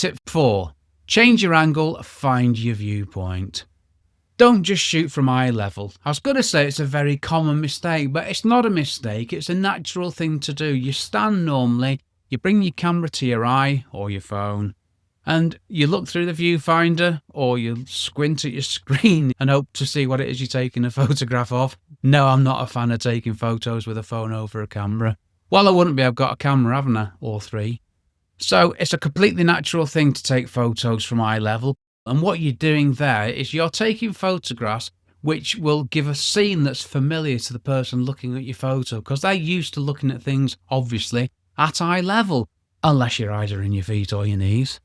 Tip 4. Change your angle, find your viewpoint. Don't just shoot from eye level. I was going to say it's a very common mistake, but it's not a mistake. It's a natural thing to do. You stand normally, you bring your camera to your eye or your phone, and you look through the viewfinder or you squint at your screen and hope to see what it is you're taking a photograph of. No, I'm not a fan of taking photos with a phone over a camera. Well, I wouldn't be. I've got a camera, haven't I? Or 3. So it's a completely natural thing to take photos from eye level. And what you're doing there is you're taking photographs which will give a scene that's familiar to the person looking at your photo, because they're used to looking at things, obviously, at eye level, unless your eyes are in your feet or your knees.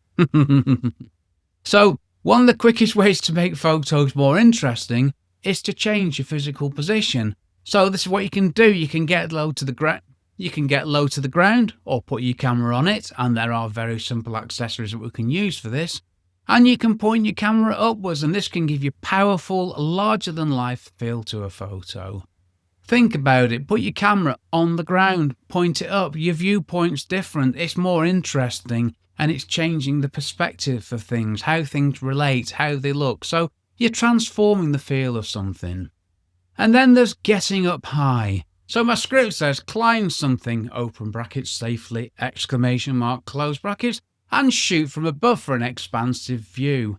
So one of the quickest ways to make photos more interesting is to change your physical position. So this is what you can do. You can get low to the ground. You can get low to the ground or put your camera on it, and there are very simple accessories that we can use for this. And you can point your camera upwards, and this can give you powerful, larger-than-life feel to a photo. Think about it. Put your camera on the ground, point it up. Your viewpoint's different. It's more interesting, and it's changing the perspective of things, how things relate, how they look. So you're transforming the feel of something. And then there's getting up high. So my script says climb something, open brackets, safely, exclamation mark, close brackets, and shoot from above for an expansive view.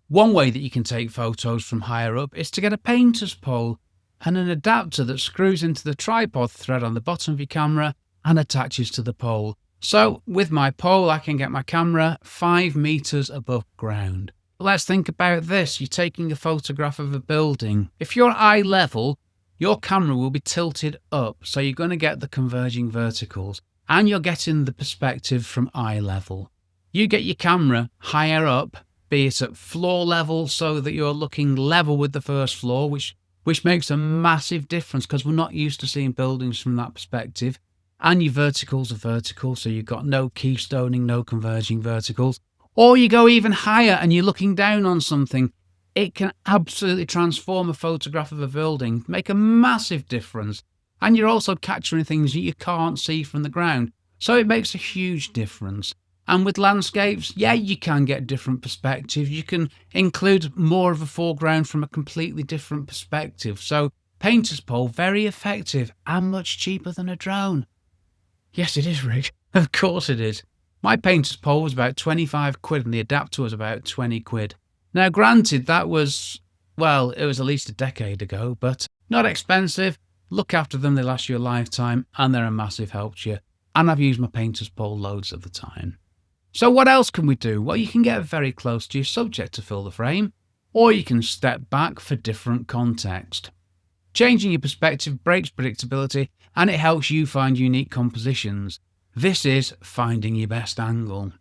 One way that you can take photos from higher up is to get a painter's pole and an adapter that screws into the tripod thread on the bottom of your camera and attaches to the pole. So with my pole, I can get my camera 5 meters above ground. Let's think about this. You're taking a photograph of a building. If you're eye level, your camera will be tilted up, so you're going to get the converging verticals, and you're getting the perspective from eye level. You get your camera higher up, be it at floor level, so that you're looking level with the first floor, which makes a massive difference because we're not used to seeing buildings from that perspective. And your verticals are vertical, so you've got no keystoning, no converging verticals. Or you go even higher and you're looking down on something. It can absolutely transform a photograph of a building, make a massive difference. And you're also capturing things that you can't see from the ground. So it makes a huge difference. And with landscapes, yeah, you can get different perspectives. You can include more of a foreground from a completely different perspective. So painter's pole, very effective and much cheaper than a drone. Yes, it is, Rick. Of course it is. My painter's pole was about 25 quid and the adapter was about 20 quid. Now, granted, that was, well, it was at least a decade ago, but not expensive. Look after them, they last you a lifetime, and they're a massive help to you. And I've used my painter's pole loads of the time. So what else can we do? Well, you can get very close to your subject to fill the frame, or you can step back for different context. Changing your perspective breaks predictability, and it helps you find unique compositions. This is finding your best angle.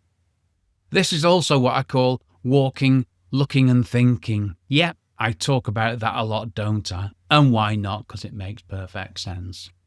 This is also what I call walking, looking and thinking. Yep, I talk about that a lot, don't I? And why not? Because it makes perfect sense.